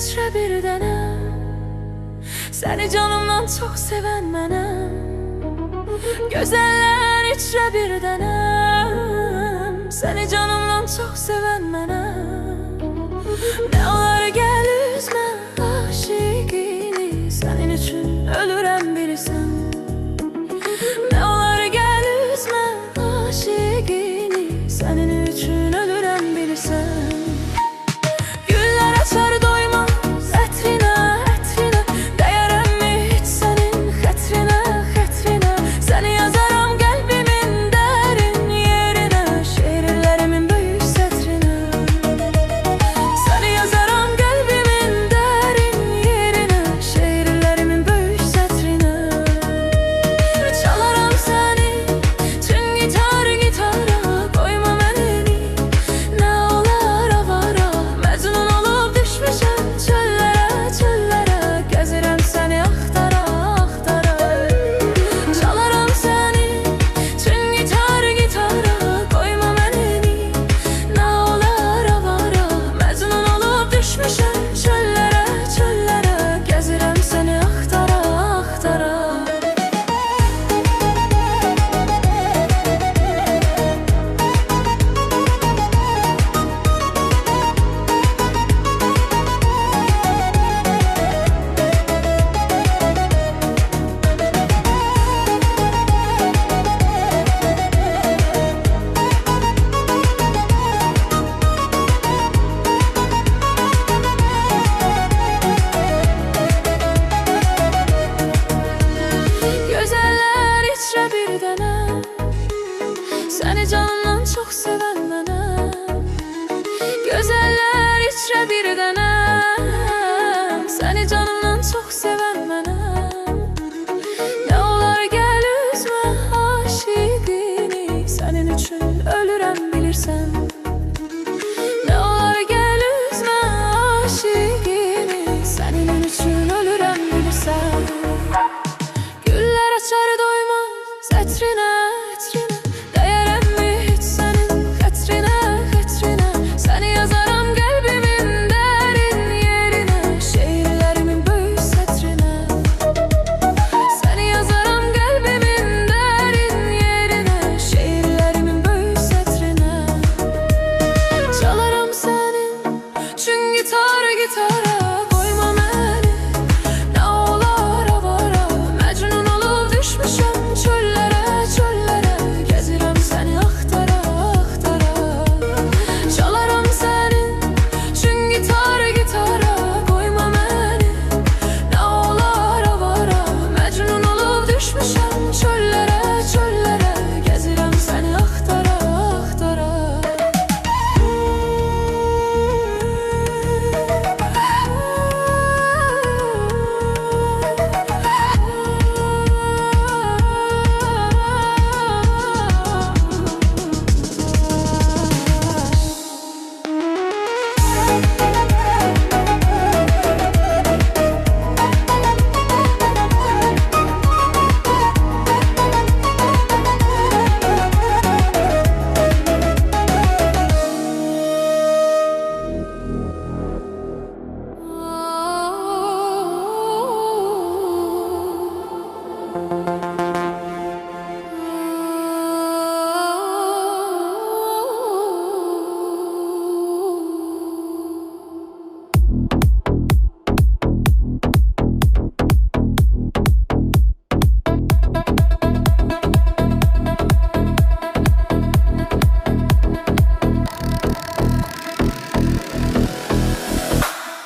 içrə bir dənəm, səni canımdan çox sevən mənəm. Gözəllər içrə bir dənəm, səni canımdan çox sevən mənəm. Nə olar gəl üzmə aşiqini, sənin üçün ölürəm bilirsən. Nə olar gəl üzmə aşiqini, sənin üçün ölürəm bilirsən. Güllər açar doymaz ətrinə, ətrinə, dəyərəmmi heç sənin xətrinə, xətrinə. Səni yazaram qəlbimin dərin yerinə, şeirlərimin böyük sətrinə. Səni yazaram qəlbimin dərin yerinə, şeirlərimin böyük sətrinə. Çalaram səni tüm gitar gitara, qoyma mənəni, nə olar avara. Məcnun olub düşmüşəm çöllərə, çöllərə, gəzirəm səni axtara, axtara. Çalaram səni tüm gitar gitara, qoyma mənəni, nə olar avara. Məcnun olub düşmüşəm çöllərə, çöllərə, gəzirəm səni axtara, axtara. Gözəllər içrə bir dənəm, səni canımdan çox sevən mənəm. Gözəllər içrə bir dənəm, səni canımdan çox sevən mənəm. Nə olar gəl üzmə aşiqini, sənin üçün ölürəm bilirsən. Nə olar gəl üzmə aşiqini, sənin üçün ölürəm bilirsən. Güllər açar doymaz ətrinə, ətrinə, dəyərəmmi heç sənin xətrinə, xətrinə. Səni yazaram qəlbimin dərin yerinə, şeirlərimin böyük sətrinə. Səni yazaram qəlbimin dərin yerinə, şeirlərimin böyük sətrinə. Çalaram səni çün gitar gitara, qoyma məni, nə olar avara. Məcnun olub düşmüşəm çöllərə, çöllərə, gəzirəm səni axtara, axtara. Çalaram səni çün gitar gitara, qoyma məni, nə olar avara. Məcnun olub düşmüşəm çöllərə, çöllərə, gəzirəm səni axtara, axtara.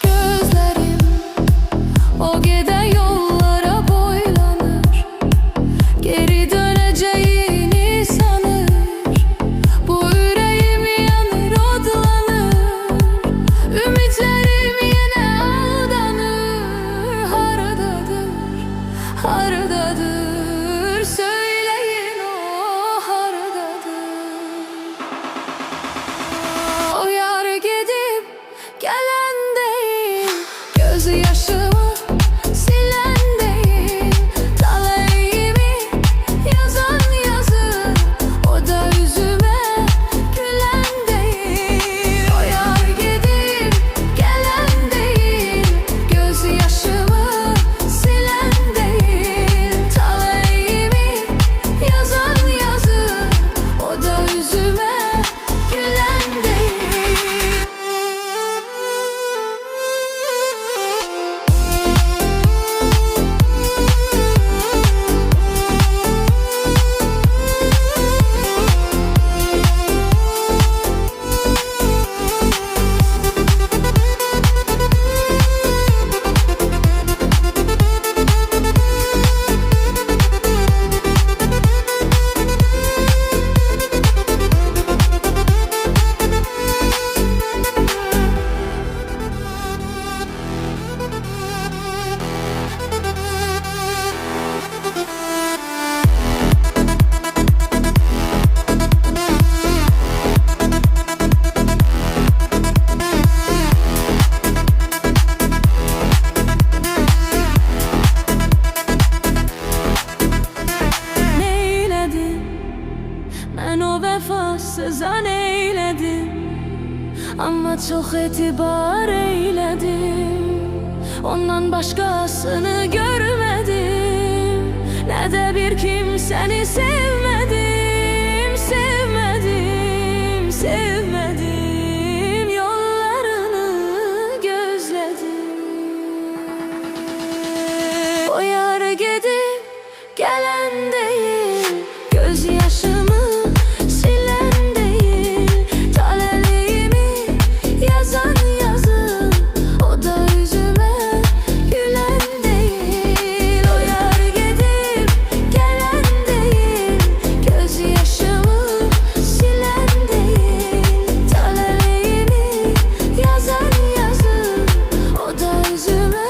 Gözlerim o giden yollara boylanır, geri döneceğini sanır. Bu yüreğim yanır, odlanır, ümitlerim yine aldanır. Haradadır, haradadır, söyleyin o haradadır. O yar gidip gelen değil, gözü yaşımı silen değil. Talihimi yazan yazı, o da yüzüme gülen değil. O yar gidip gelen değil, ondan başkasını görmedim. Ne de bir kimseni sevmedim, sevmedim, sevmedim. Yollarını gözledim. O yar gidip gelen değil, gözyaşımı silen değil, talelimi yazan yazın, o da yüzüme gülen değil. O yar gidip gelen değil, gözyaşımı silen değil, talelimi yazan yazın, o da yüzüme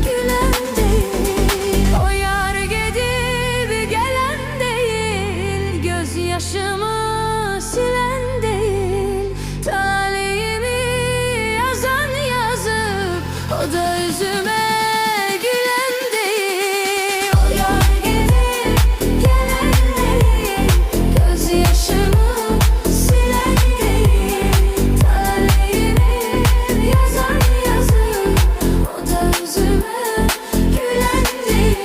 gülen değil. O yar gidip gelen değil, gözyaşımı silen değil, talihimi yazan yazıp, o da yüzüme gülen değil. O yar gidip gelen değil, gözyaşımı silen değil, talihimi yazan yazıp, o da yüzüme gülen değil.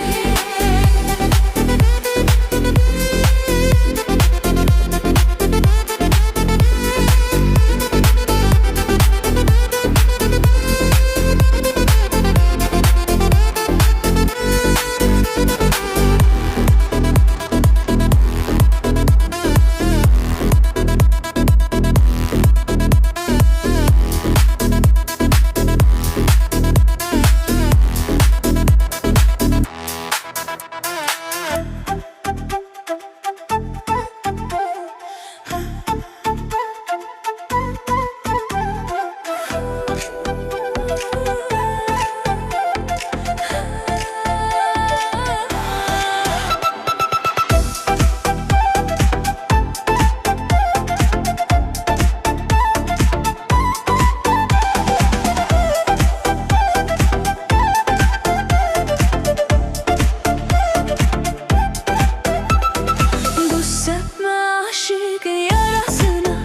Bu sepme aşıkın yarasına,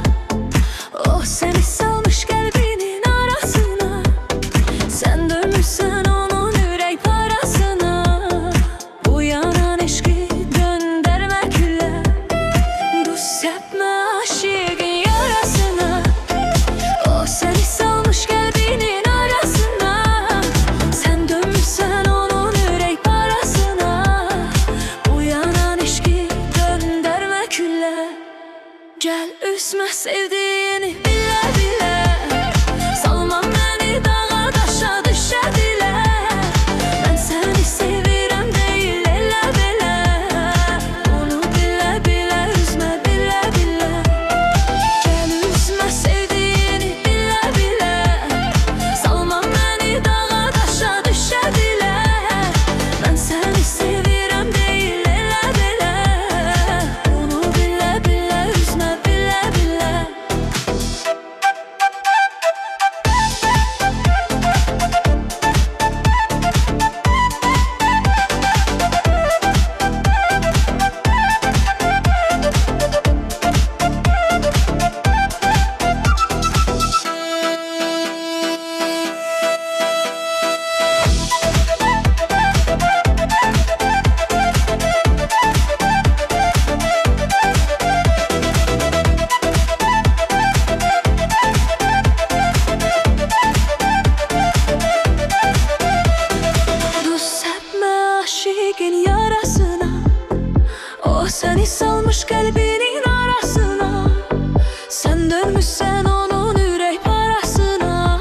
o seni salmış kalbinin arasına. Sen dönmüşsen onun yürek parasına, bu yanan eşki döndürme külle. Bu sepme aşıkın yarasına, o seni salmış kalbinin arasına. Sen dönmüşsen onun yürek parasına, bu yanan eşki döndürme külle. Gel üzme sevdiğini bile bile, salma beni dağa taşa düşe dile. Ben seni sevirem değil elə belə, onu bile bile üzme bile bile. Gel üzme sevdiğini bile bile, salma beni dağa taşa düşe dile. Ben seni sevirem değil elə belə, onu bile bile üzme bile bile. Bu sepme aşıkın yarasına, o seni salmış kalbinin arasına. Sen dönmüşsen onun yürek parasına,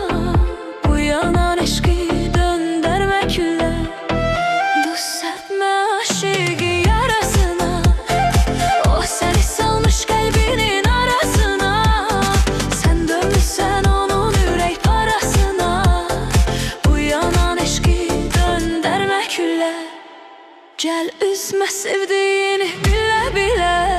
bu yanan eşki döndürme külle. Bu sepme aşıkın yarasına, o seni salmış kalbinin arasına. Sen dönmüşsen onun yürek parasına, bu yanan eşki döndürme külle. Gel üzme sevdiğini bile bile,